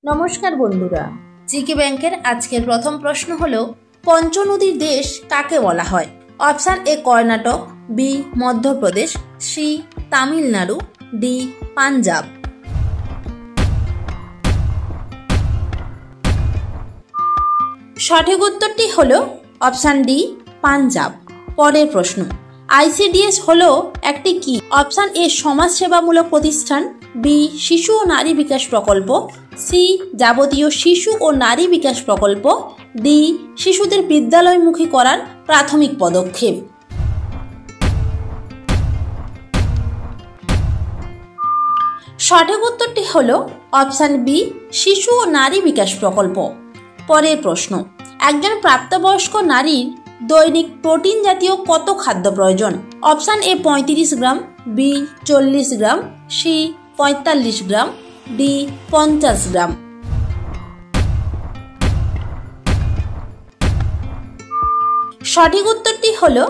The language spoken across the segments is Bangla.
নমস্কার বন্ধুরা, জিকে ব্যাংকের আজকের প্রথম প্রশ্ন হলো পঞ্চনদীর দেশ কাকে বলা হয়? Option A Karnataka, B Madhya Pradesh, C Tamil Nadu, D Punjab. সঠিক উত্তরটি হলো অপশন ডি পাঞ্জাব। পরের প্রশ্ন, আইসিডিএস হলো একটি কি? অপশন এ সমাজসেবামূলক প্রতিষ্ঠান, বি শিশু ও নারী বিকাশ প্রকল্প, সি যাবতীয় শিশু ও নারী বিকাশ প্রকল্প, ডি শিশুদের বিদ্যালয়মুখী করার প্রাথমিক পদক্ষেপ। সঠিক উত্তরটি হলো অপশন বি শিশু ও নারী বিকাশ প্রকল্প। পরের প্রশ্ন, একজন প্রাপ্তবয়স্ক নারীর দৈনিক প্রোটিন জাতীয় কত খাদ্য প্রয়োজন? Option A 35 gram, B 40 gram, C 45 gram, D 50 gram. সঠিক উত্তরটি হলো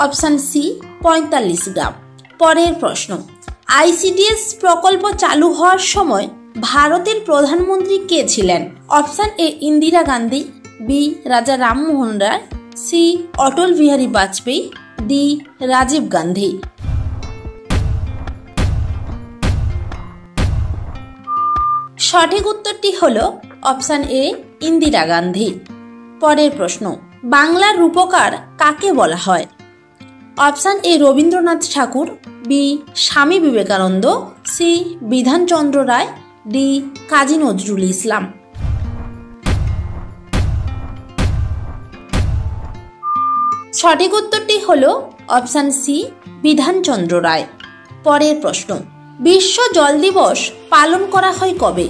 অপশন সি 45 গ্রাম। পরের প্রশ্ন, আইসিডিএস প্রকল্প চালু হওয়ার সময় ভারতের প্রধানমন্ত্রী কে ছিলেন? Option A Indira Gandhi, B Raja Rammohan Roy, C Atal Bihari Vajpayee, D Rajiv Gandhi. সঠিক উত্তরটি হলো অপশন এ ইন্দিরা গান্ধী। পরের প্রশ্ন, বাংলার রূপকার কাকে বলা হয়? Option A Rabindranath Tagore, B Swami Vivekananda, C Bidhan Chandra Roy, D Kazi Nazrul Islam. সঠিক উত্তরটি হলো অপশন সি বিধানচন্দ্র রায়। পরের প্রশ্ন, বিশ্ব জল দিবস পালন করা হয় কবে?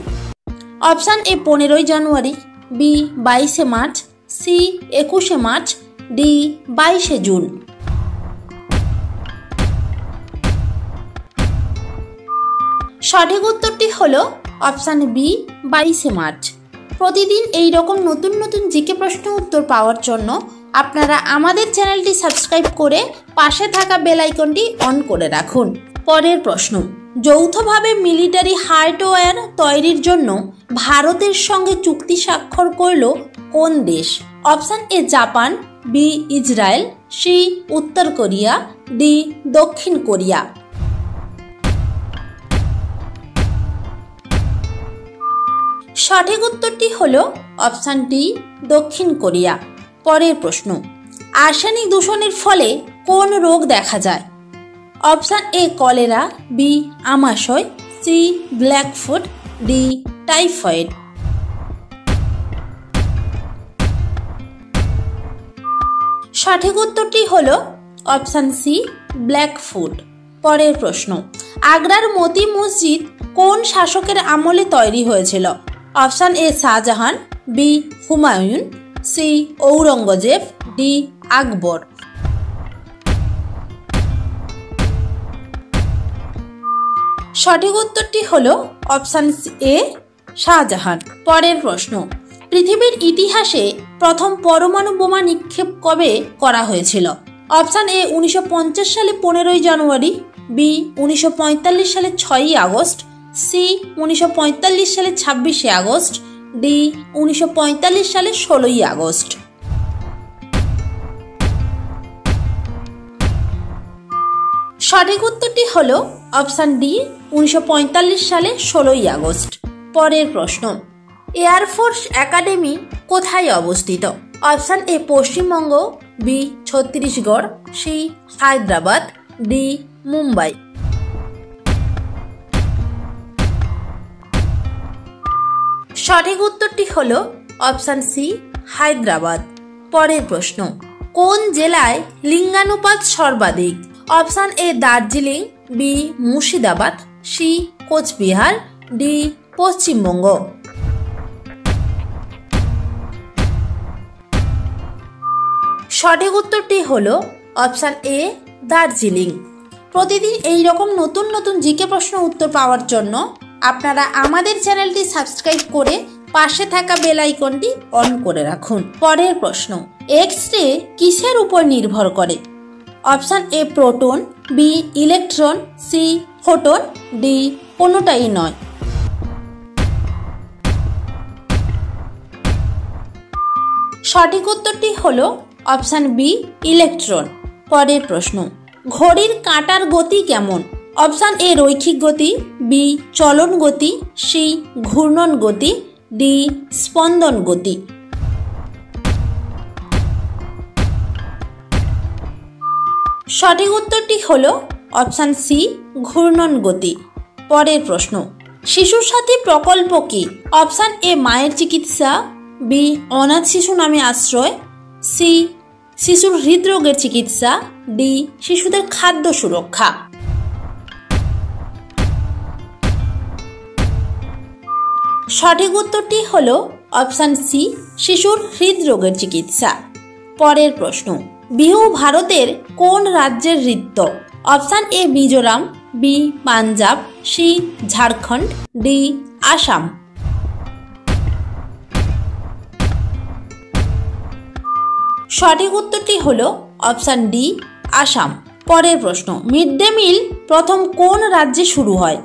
Option A 15 January, B 22 March, C 21 March, D 22 June. সঠিক উত্তরটি হলো অপশন বি 22 মার্চ। প্রতিদিন এই রকম নতুন নতুন জিকে প্রশ্ন উত্তর পাওয়ার জন্য আপনারা আমাদের চ্যানেলটি সাবস্ক্রাইব করে পাশে থাকা বেল আইকনটি অন করে রাখুন। পরের প্রশ্ন, যৌথভাবে মিলিটারি হার্ডওয়্যার তৈরির জন্য ভারতের সঙ্গে চুক্তি স্বাক্ষর করল কোন দেশ? Option A Japan, B Israel, C উত্তর কোরিয়া, ডি দক্ষিণ কোরিয়া। সঠিক উত্তরটি হলো অপশন ডি দক্ষিণ কোরিয়া। পরের প্রশ্ন, আর্সেনিক দূষণের ফলে কোন রোগ দেখা যায়? অপশন এ কলেরা, বি আমাশয়, সি ব্ল্যাকফুট, ডি টাইফয়েড। সঠিক উত্তরটি হলো অপশন সি ব্ল্যাকফুট। পরের প্রশ্ন, আগ্রার মতি মসজিদ কোন শাসকের আমলে তৈরি হয়েছিল? Option A Shahjahan, B Humayun, C Aurangzeb, D Akbar. সঠিক উত্তরটি হলো অপশন এ শাহজাহান। পরের প্রশ্ন, পৃথিবীর ইতিহাসে প্রথম পরমাণু বোমা নিক্ষেপ কবে করা হয়েছিল? অপশন এ 1950 সালে 15 জানুয়ারি, বি 1945 সালে 6 আগস্ট, সি 1945 সালে 26 আগস্ট, ডি 1945 সালে 16 আগস্ট। সঠিক উত্তরটি হলো অপশন ডি 1945 সালে 16 আগস্ট। পরের প্রশ্ন, এয়ারফোর্স একাডেমি কোথায় অবস্থিত? Option A Paschimbanga, B Chhattisgarh, C Hyderabad, D Mumbai. সঠিক উত্তরটি হলো অপশন সি হায়দ্রাবাদ। পরের প্রশ্ন, কোন জেলায় লিঙ্গানুপাত সর্বাধিক? Option A Darjeeling, B Murshidabad, C Cooch Behar, D Paschimbanga. সঠিক উত্তরটি হলো অপশন এ দার্জিলিং। প্রতিদিন এই রকম নতুন নতুন জিকে প্রশ্ন উত্তর পাওয়ার জন্য আপনারা আমাদের চ্যানেলটি সাবস্ক্রাইব করে পাশে থাকা বেল আইকনটি অন করে রাখুন। পরের প্রশ্ন, এক্স রে কিসের উপর নির্ভর করে? Option A proton, B electron, C photon, D কোনোটাই নয়। সঠিক উত্তরটি হলো অপশান বি ইলেকট্রন। পরের প্রশ্ন, ঘড়ির কাঁটার গতি কেমন? অপশান এ রৈখিক গতি, বি চলন গতি, সি ঘূর্ণন গতি, ডি স্পন্দন গতি। সঠিক উত্তরটি হলো অপশান সি ঘূর্ণন গতি। পরের প্রশ্ন, শিশু সাথী প্রকল্প কি? অপশান এ মায়ের চিকিৎসা, বি অনাথ শিশু নামে আশ্রয়, সি শিশুর হৃদরোগের চিকিৎসা, ডি শিশুদের খাদ্য সুরক্ষা। সঠিক উত্তরটি হলো অপশান সি শিশুর হৃদরোগের চিকিৎসা। পরের প্রশ্ন, বিহু ভারতের কোন রাজ্যের নৃত্য? Option A Mizoram, B Punjab, C Jharkhand, D Assam. সঠিক উত্তরটি হলো অপশান ডি আসাম। পরের প্রশ্ন, মিড ডে মিল প্রথম কোন রাজ্যে শুরু হয়?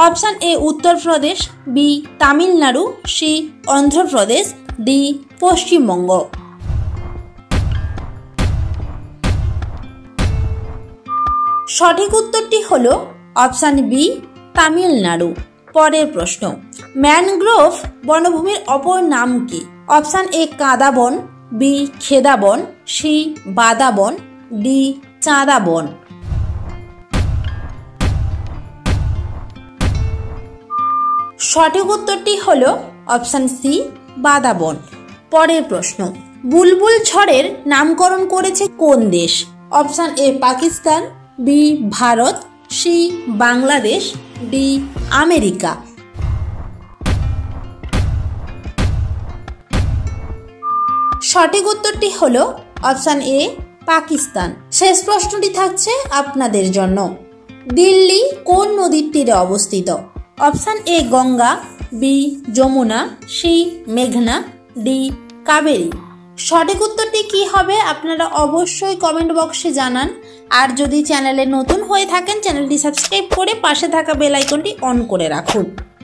Option A Uttar Pradesh, B Tamil Nadu, C Andhra Pradesh, D Paschimbanga. সঠিক উত্তরটি হলো অপশান বি তামিলনাড়ু। পরের প্রশ্ন, ম্যানগ্রোভ বনভূমির অপর নাম কি? অপশান এ কাদা বন, বি খেদা বন, সি বাদা বন, ডি চাঁদা বন। সঠিক উত্তরটি হলো অপশান সি বাদা বন। পরের প্রশ্ন, বুলবুল ঝড়ের নামকরণ করেছে কোন দেশ? Option A Pakistan, B Bharat, C Bangladesh, D America. সঠিক উত্তরটি হলো অপশান এ পাকিস্তান। শেষ প্রশ্নটি থাকছে আপনাদের জন্য, দিল্লি কোন নদীর তীরে অবস্থিত? Option A Ganga, B Yamuna, C মেঘনা, ডি কাবেরী। সঠিক উত্তরটি কি হবে আপনারা অবশ্যই কমেন্ট বক্সে জানান। আর যদি চ্যানেলে নতুন হয়ে থাকেন চ্যানেলটি সাবস্ক্রাইব করে পাশে থাকা বেল আইকনটি অন করে রাখুন।